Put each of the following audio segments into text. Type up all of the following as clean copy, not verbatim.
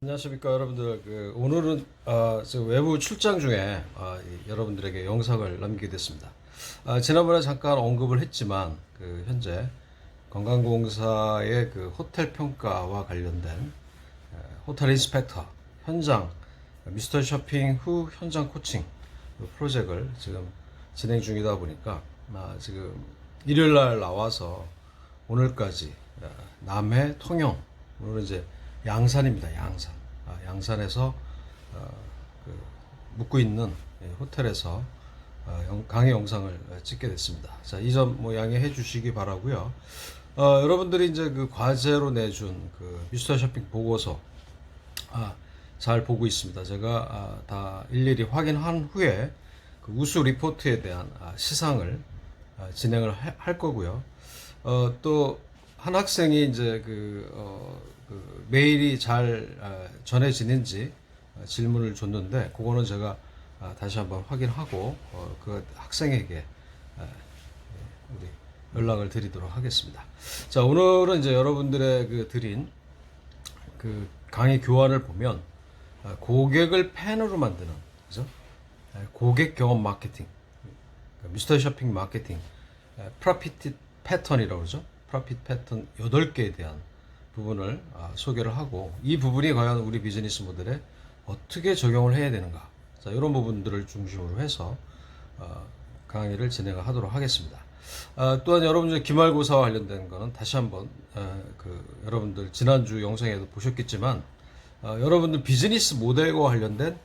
안녕하십니까 여러분들. 오늘은 저 외부 출장 중에 여러분들에게 영상을 남기게 됐습니다. 지난번에 잠깐 언급을 했지만 현재 관광공사의 호텔 평가와 관련된 호텔 인스펙터 현장 미스터 쇼핑 후 현장 코칭 프로젝트를 지금 진행 중이다 보니까 지금 일요일 날 나와서 오늘까지 남해 통영, 오늘은 이제 양산입니다. 양산. 양산에서 묵고 있는 호텔에서 강의 영상을 찍게 됐습니다. 자, 이 점 양해해 주시기 바라고요. 여러분들이 이제 과제로 내준 미스터 쇼핑 보고서 잘 보고 있습니다. 제가 다 일일이 확인한 후에 우수 리포트에 대한 시상을 진행을 할 거고요. 또 한 학생이 이제 메일이 잘 전해지는지 질문을 줬는데, 그거는 제가 다시 한번 확인하고 그 학생에게 우리 연락을 드리도록 하겠습니다. 자, 오늘은 이제 여러분들의 드린 강의 교환을 보면 고객을 팬으로 만드는, 그죠? 고객 경험 마케팅, 미스터 쇼핑 마케팅, 프로핏 패턴이라고 그러죠. 프로핏 패턴 8개에 대한 부분을 소개를 하고, 이 부분이 과연 우리 비즈니스 모델에 어떻게 적용을 해야 되는가, 자, 이런 부분들을 중심으로 해서 강의를 진행하도록 하겠습니다. 또한 여러분들 기말고사와 관련된 거는 다시 한번 여러분들 지난주 영상에도 보셨겠지만, 여러분들 비즈니스 모델과 관련된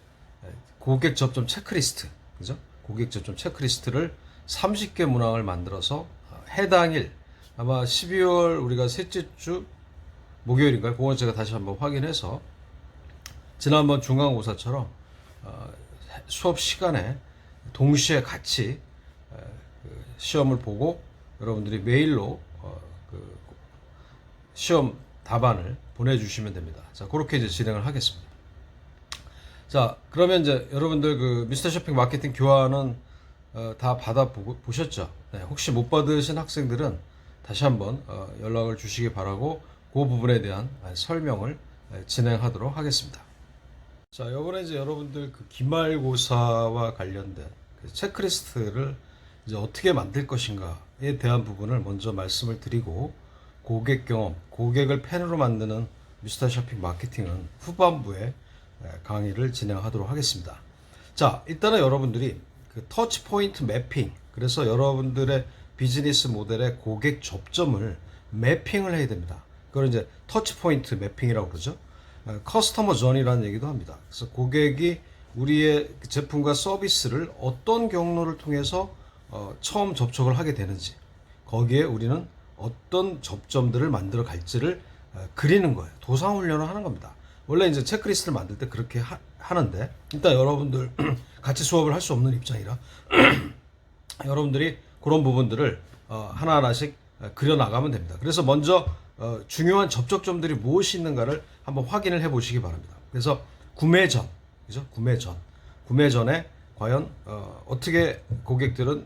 고객 접점 체크리스트, 그죠? 고객 접점 체크리스트를 30개 문항을 만들어서 해당일, 아마 12월 우리가 셋째 주 목요일인가요? 그건 제가 다시 한번 확인해서 지난번 중간고사처럼 수업 시간에 동시에 같이 시험을 보고 여러분들이 메일로 시험 답안을 보내주시면 됩니다. 자, 그렇게 이제 진행을 하겠습니다. 자, 그러면 이제 여러분들 미스터 쇼핑 마케팅 교환은 다 받아 보셨죠? 네, 혹시 못 받으신 학생들은 다시 한번 연락을 주시기 바라고, 그 부분에 대한 설명을 진행하도록 하겠습니다. 자, 이번에 이제 여러분들 기말고사와 관련된 체크리스트를 이제 어떻게 만들 것인가에 대한 부분을 먼저 말씀을 드리고, 고객 경험, 고객을 팬으로 만드는 미스터 쇼핑 마케팅은 후반부에 강의를 진행하도록 하겠습니다. 자, 일단은 여러분들이 터치 포인트 매핑, 그래서 여러분들의 비즈니스 모델의 고객 접점을 매핑을 해야 됩니다. 그걸 이제 터치 포인트 매핑이라고 그러죠. 커스터머 존이라는 얘기도 합니다. 그래서 고객이 우리의 제품과 서비스를 어떤 경로를 통해서 처음 접촉을 하게 되는지, 거기에 우리는 어떤 접점들을 만들어 갈지를 그리는 거예요. 도상 훈련을 하는 겁니다. 원래 이제 체크리스트를 만들 때 그렇게 하는데, 일단 여러분들 같이 수업을 할 수 없는 입장이라 여러분들이 그런 부분들을 하나하나씩 그려 나가면 됩니다. 그래서 먼저 중요한 접촉점들이 무엇이 있는가를 한번 확인을 해 보시기 바랍니다. 그래서 구매 전, 그죠? 구매 전에 과연 어떻게 고객들은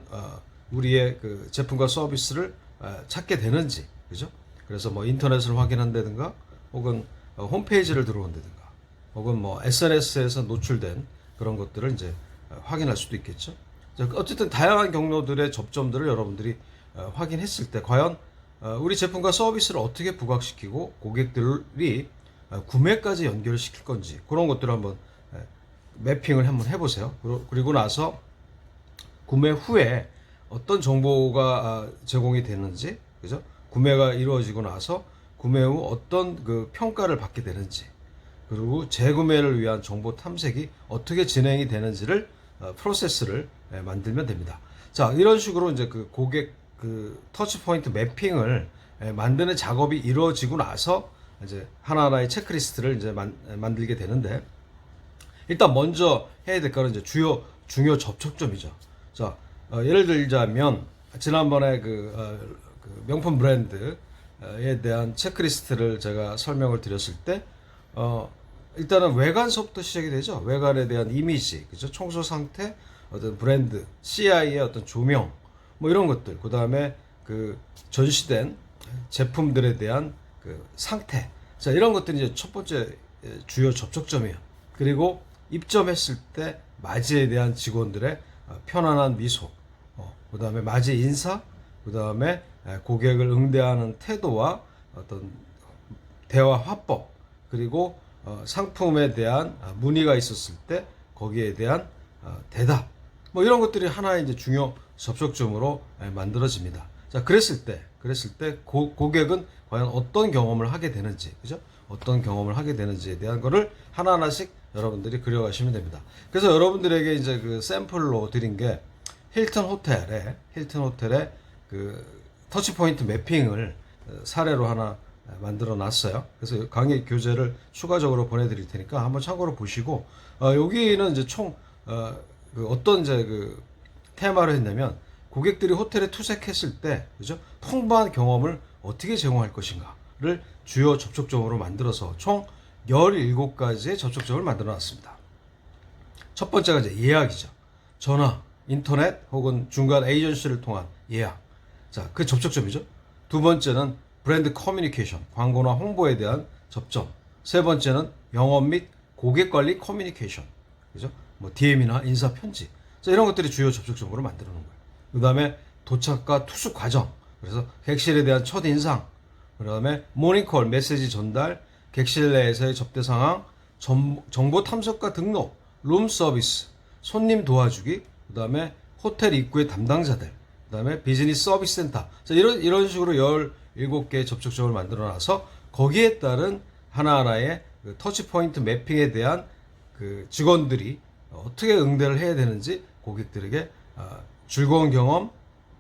우리의 제품과 서비스를 찾게 되는지, 그죠? 그래서 뭐 인터넷을 확인한다든가, 혹은 홈페이지를 들어온다든가, 혹은 뭐 SNS에서 노출된 그런 것들을 이제 확인할 수도 있겠죠. 어쨌든 다양한 경로들의 접점들을 여러분들이 확인했을 때 과연 우리 제품과 서비스를 어떻게 부각시키고 고객들이 구매까지 연결시킬 건지, 그런 것들을 한번 매핑을 한번 해보세요. 그리고 나서 구매 후에 어떤 정보가 제공이 되는지, 그죠? 구매가 이루어지고 나서 구매 후 어떤 평가를 받게 되는지, 그리고 재구매를 위한 정보 탐색이 어떻게 진행이 되는지를 프로세스를 만들면 됩니다. 자, 이런 식으로 이제 고객 터치 포인트 매핑을 만드는 작업이 이루어지고 나서 이제 하나하나의 체크리스트를 이제 만들게 되는데, 일단 먼저 해야 될 거는 이제 중요 접촉점이죠. 자, 예를 들자면 지난번에 명품 브랜드에 대한 체크리스트를 제가 설명을 드렸을 때 일단은 외관서부터 시작이 되죠. 외관에 대한 이미지, 그죠? 청소 상태, 어떤 브랜드, CI의 어떤 조명, 뭐 이런 것들. 그 다음에 전시된 제품들에 대한 상태. 자, 이런 것들이 이제 첫 번째 주요 접촉점이에요. 그리고 입점했을 때 맞이에 대한 직원들의 편안한 미소, 그 다음에 맞이 인사, 그 다음에 고객을 응대하는 태도와 어떤 대화 화법, 그리고 상품에 대한 문의가 있었을 때 거기에 대한 대답, 뭐 이런 것들이 하나의 이제 중요 접촉점으로 만들어집니다. 자, 그랬을 때 고객은 과연 어떤 경험을 하게 되는지, 그죠? 어떤 경험을 하게 되는지에 대한 거를 하나하나씩 여러분들이 그려가시면 됩니다. 그래서 여러분들에게 이제 그 샘플로 드린 게 힐튼 호텔의 그 터치포인트 매핑을 사례로 하나 만들어 놨어요. 그래서 강의 교재를 추가적으로 보내드릴 테니까 한번 참고로 보시고, 여기는 이제 그 어떤 이제 그 테마를 했냐면, 고객들이 호텔에 투숙했을 때, 그죠? 풍부한 경험을 어떻게 제공할 것인가를 주요 접촉점으로 만들어서 총 17가지의 접촉점을 만들어 놨습니다. 첫 번째가 이제 예약이죠. 전화, 인터넷 혹은 중간 에이전시를 통한 예약. 자, 그 접촉점이죠. 두 번째는 브랜드 커뮤니케이션, 광고나 홍보에 대한 접점. 세 번째는 영업 및 고객 관리 커뮤니케이션. 그죠? 뭐 DM이나 인사 편지. 자, 이런 것들이 주요 접촉점으로 만들어 놓은 거예요. 그 다음에 도착과 투숙 과정. 그래서 객실에 대한 첫 인상. 그 다음에 모닝콜, 메시지 전달, 객실 내에서의 접대 상황, 정보 탐색과 등록, 룸 서비스, 손님 도와주기, 그 다음에 호텔 입구의 담당자들, 그 다음에 비즈니스 서비스 센터. 자, 이런 식으로 17개의 접촉점을 만들어 놔서 거기에 따른 하나하나의 그 터치포인트 매핑에 대한 그 직원들이 어떻게 응대를 해야 되는지 고객들에게 즐거운 경험,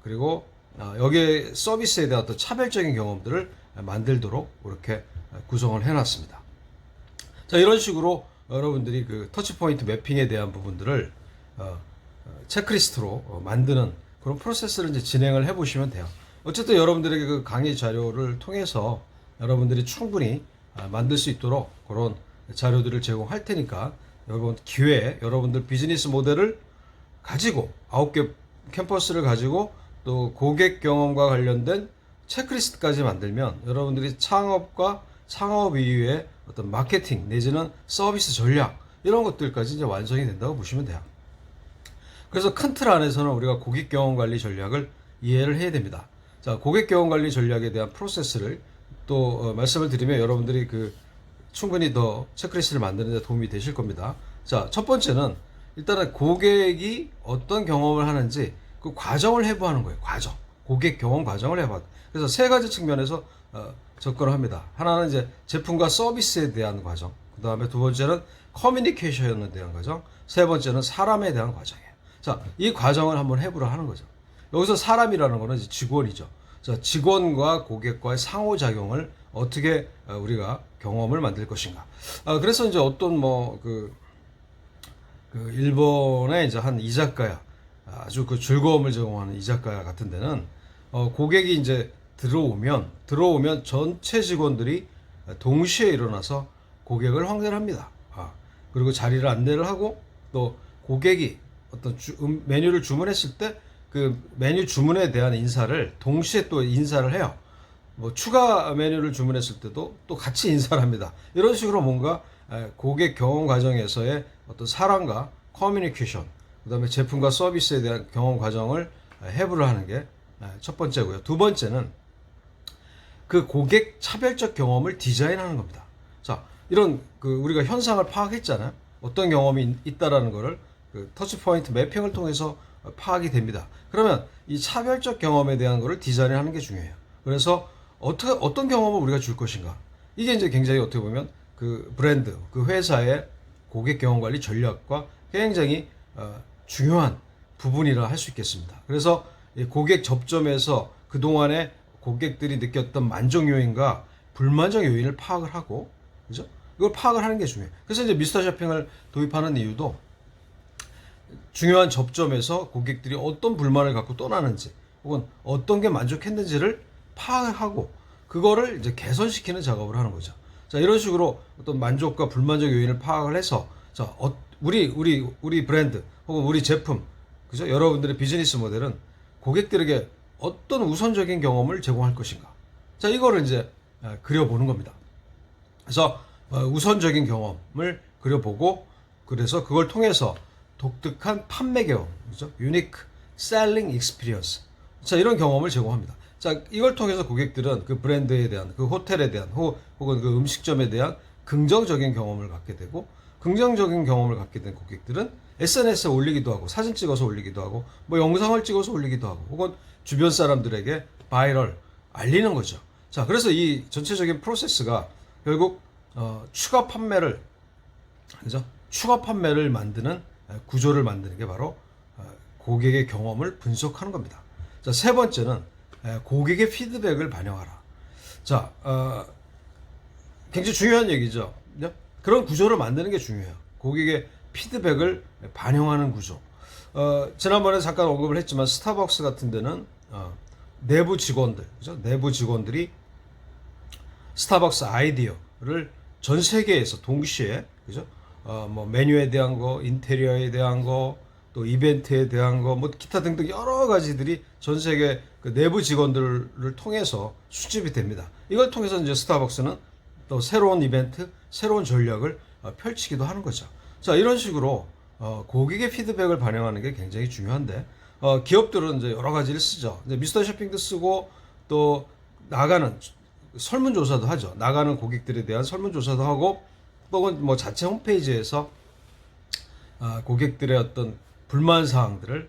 그리고 여기에 서비스에 대한 어떤 차별적인 경험들을 만들도록 이렇게 구성을 해놨습니다. 자, 이런 식으로 여러분들이 그 터치포인트 매핑에 대한 부분들을 체크리스트로 만드는 그런 프로세스를 이제 진행을 해보시면 돼요. 어쨌든 여러분들에게 그 강의 자료를 통해서 여러분들이 충분히 만들 수 있도록 그런 자료들을 제공할 테니까, 여러분 기회에 여러분들 비즈니스 모델을 가지고 9개 캠퍼스를 가지고 또 고객 경험과 관련된 체크리스트까지 만들면 여러분들이 창업과 창업 이후에 어떤 마케팅 내지는 서비스 전략 이런 것들까지 이제 완성이 된다고 보시면 돼요. 그래서 큰 틀 안에서는 우리가 고객 경험 관리 전략을 이해를 해야 됩니다. 자, 고객 경험 관리 전략에 대한 프로세스를 또 말씀을 드리면 여러분들이 그 충분히 더 체크리스트를 만드는 데 도움이 되실 겁니다. 자, 첫 번째는 일단은 고객이 어떤 경험을 하는지 그 과정을 해부하는 거예요. 과정. 고객 경험 과정을 해부. 그래서 세 가지 측면에서 접근을 합니다. 하나는 이제 제품과 서비스에 대한 과정. 그 다음에 두 번째는 커뮤니케이션에 대한 과정. 세 번째는 사람에 대한 과정이에요. 자, 이 과정을 한번 해부를 하는 거죠. 여기서 사람이라는 거는 이제 직원이죠. 자, 직원과 고객과의 상호작용을 어떻게 우리가 경험을 만들 것인가. 그래서 이제 어떤 그 일본의 이제 한 이자카야, 아주 그 즐거움을 제공하는 이자카야 같은 데는 고객이 이제 들어오면 전체 직원들이 동시에 일어나서 고객을 환대합니다. 그리고 자리를 안내를 하고 또 고객이 어떤 메뉴를 주문했을 때 그 메뉴 주문에 대한 인사를 동시에 또 인사를 해요. 뭐 추가 메뉴를 주문했을 때도 또 같이 인사를 합니다. 이런 식으로 뭔가 고객 경험 과정에서의 어떤 사람과 커뮤니케이션, 그 다음에 제품과 서비스에 대한 경험 과정을 해부를 하는 게 첫 번째고요. 두 번째는 그 고객 차별적 경험을 디자인하는 겁니다. 자, 이런 그 우리가 현상을 파악했잖아요. 어떤 경험이 있다라는 거를 그 터치포인트 매핑을 통해서 파악이 됩니다. 그러면 이 차별적 경험에 대한 거를 디자인하는 게 중요해요. 그래서 어떤 경험을 우리가 줄 것인가. 이게 이제 굉장히 어떻게 보면 그 브랜드, 그 회사의 고객 경험 관리 전략과 굉장히 중요한 부분이라 할 수 있겠습니다. 그래서 이 고객 접점에서 그동안에 고객들이 느꼈던 만족 요인과 불만족 요인을 파악을 하고, 그죠? 이걸 파악을 하는 게 중요해요. 그래서 이제 미스터 쇼핑을 도입하는 이유도 중요한 접점에서 고객들이 어떤 불만을 갖고 떠나는지 혹은 어떤 게 만족했는지를 파악하고 그거를 이제 개선시키는 작업을 하는 거죠. 자, 이런 식으로 어떤 만족과 불만족 요인을 파악을 해서 자, 우리 브랜드 혹은 우리 제품, 그죠? 여러분들의 비즈니스 모델은 고객들에게 어떤 우선적인 경험을 제공할 것인가. 자, 이거를 이제 그려보는 겁니다. 그래서 우선적인 경험을 그려보고 그래서 그걸 통해서 독특한 판매 경험, 그죠? Unique Selling Experience. 자, 이런 경험을 제공합니다. 자, 이걸 통해서 고객들은 그 브랜드에 대한, 그 호텔에 대한, 혹은 그 음식점에 대한 긍정적인 경험을 갖게 되고, 긍정적인 경험을 갖게 된 고객들은 SNS에 올리기도 하고, 사진 찍어서 올리기도 하고, 뭐 영상을 찍어서 올리기도 하고, 혹은 주변 사람들에게 바이럴 알리는 거죠. 자, 그래서 이 전체적인 프로세스가 결국 추가 판매를, 그죠? 추가 판매를 만드는 구조를 만드는 게 바로 고객의 경험을 분석하는 겁니다. 자, 세 번째는 고객의 피드백을 반영하라. 자, 굉장히 중요한 얘기죠. 그런 구조를 만드는 게 중요해요. 고객의 피드백을 반영하는 구조. 지난번에 잠깐 언급을 했지만 스타벅스 같은 데는 내부 직원들, 그죠? 내부 직원들이 스타벅스 아이디어를 전 세계에서 동시에, 그죠? 뭐 메뉴에 대한 거, 인테리어에 대한 거, 또 이벤트에 대한 거, 뭐 기타 등등 여러 가지들이 전 세계 그 내부 직원들을 통해서 수집이 됩니다. 이걸 통해서 이제 스타벅스는 또 새로운 이벤트, 새로운 전략을 펼치기도 하는 거죠. 자, 이런 식으로 고객의 피드백을 반영하는 게 굉장히 중요한데, 기업들은 이제 여러 가지를 쓰죠. 이제 미스터 쇼핑도 쓰고 또 나가는 설문조사도 하죠. 나가는 고객들에 대한 설문조사도 하고, 혹은 뭐 자체 홈페이지에서 고객들의 어떤 불만 사항들을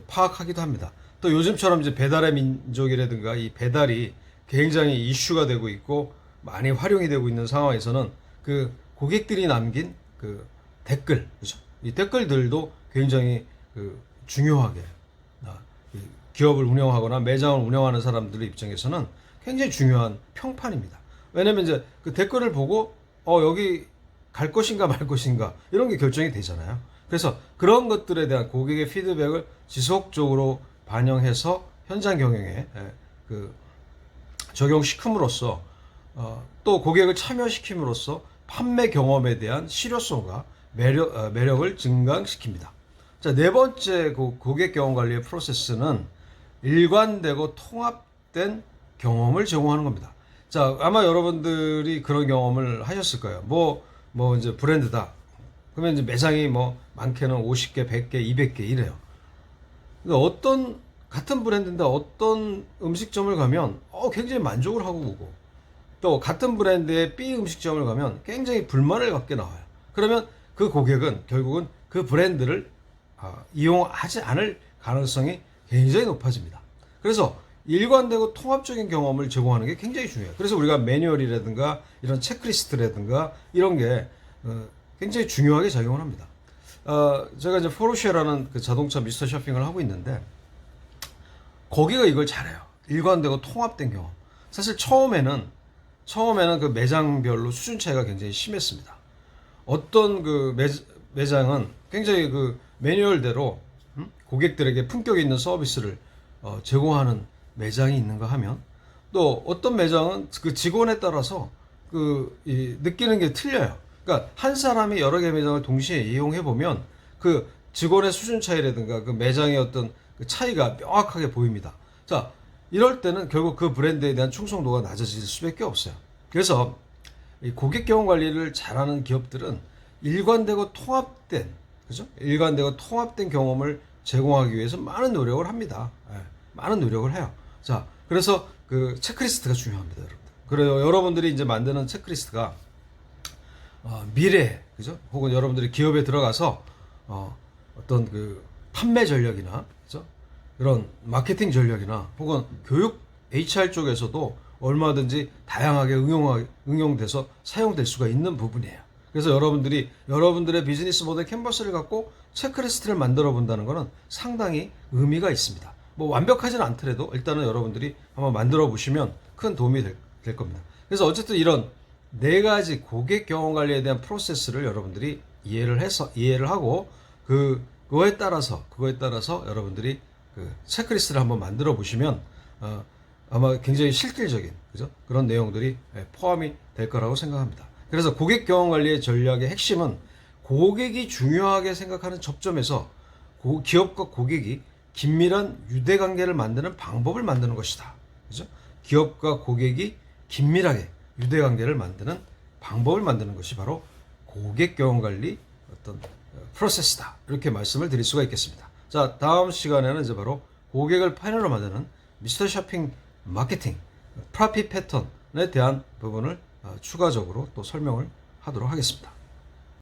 파악하기도 합니다. 또 요즘처럼 이제 배달의 민족이라든가 이 배달이 굉장히 이슈가 되고 있고 많이 활용이 되고 있는 상황에서는 그 고객들이 남긴 그 댓글, 그죠? 이 댓글들도 굉장히 그 중요하게 기업을 운영하거나 매장을 운영하는 사람들의 입장에서는 굉장히 중요한 평판입니다. 왜냐면 이제 그 댓글을 보고 여기 갈 것인가 말 것인가 이런 게 결정이 되잖아요. 그래서 그런 것들에 대한 고객의 피드백을 지속적으로 반영해서 현장 경영에 그 적용시킴으로써 또 고객을 참여시킴으로써 판매 경험에 대한 실효성과 매력을 증강시킵니다. 자, 네 번째 고객 경험 관리의 프로세스는 일관되고 통합된 경험을 제공하는 겁니다. 자, 아마 여러분들이 그런 경험을 하셨을 거예요. 뭐 이제 브랜드다. 그러면 이제 매장이 뭐 많게는 50개, 100개, 200개 이래요. 근데 같은 브랜드인데 어떤 음식점을 가면 굉장히 만족을 하고 오고, 또 같은 브랜드의 B 음식점을 가면 굉장히 불만을 갖게 나와요. 그러면 그 고객은 결국은 그 브랜드를 이용하지 않을 가능성이 굉장히 높아집니다. 그래서 일관되고 통합적인 경험을 제공하는 게 굉장히 중요해요. 그래서 우리가 매뉴얼이라든가 이런 체크리스트라든가 이런 게 굉장히 중요하게 작용을 합니다. 제가 이제 포르쉐라는 그 자동차 미스터 쇼핑을 하고 있는데 거기가 이걸 잘해요. 일관되고 통합된 경험. 사실 처음에는 그 매장별로 수준 차이가 굉장히 심했습니다. 어떤 그 매장은 굉장히 그 매뉴얼대로 고객들에게 품격 있는 서비스를 제공하는 매장이 있는가 하면, 또 어떤 매장은 그 직원에 따라서 느끼는 게 틀려요. 그러니까 한 사람이 여러 개 매장을 동시에 이용해 보면 그 직원의 수준 차이라든가 그 매장의 어떤 그 차이가 명확하게 보입니다. 자, 이럴 때는 결국 그 브랜드에 대한 충성도가 낮아질 수밖에 없어요. 그래서 이 고객 경험 관리를 잘하는 기업들은 일관되고 통합된, 그죠? 일관되고 통합된 경험을 제공하기 위해서 많은 노력을 합니다. 많은 노력을 해요. 자, 그래서 그 체크리스트가 중요합니다, 여러분들. 그래요. 여러분들이 이제 만드는 체크리스트가 미래, 그죠? 혹은 여러분들이 기업에 들어가서 어떤 그 판매 전략이나, 그죠? 이런 마케팅 전략이나 혹은 교육 HR 쪽에서도 얼마든지 다양하게 응용돼서 사용될 수가 있는 부분이에요. 그래서 여러분들의 비즈니스 모델 캔버스를 갖고 체크리스트를 만들어 본다는 것은 상당히 의미가 있습니다. 뭐 완벽하지는 않더라도 일단은 여러분들이 한번 만들어 보시면 큰 도움이 될 겁니다. 그래서 어쨌든 이런 네 가지 고객 경험 관리에 대한 프로세스를 여러분들이 이해를 하고 그거에 따라서 여러분들이 그 체크리스트를 한번 만들어 보시면 아마 굉장히 실질적인, 그죠? 그런 내용들이 포함이 될 거라고 생각합니다. 그래서 고객 경험 관리의 전략의 핵심은 고객이 중요하게 생각하는 접점에서 기업과 고객이 긴밀한 유대 관계를 만드는 방법을 만드는 것이다. 그죠? 기업과 고객이 긴밀하게 유대 관계를 만드는 방법을 만드는 것이 바로 고객 경험 관리 어떤 프로세스다. 이렇게 말씀을 드릴 수가 있겠습니다. 자, 다음 시간에는 이제 바로 고객을 파이널로 만드는 미스터 쇼핑 마케팅 프라핏 패턴에 대한 부분을 추가적으로 또 설명을 하도록 하겠습니다.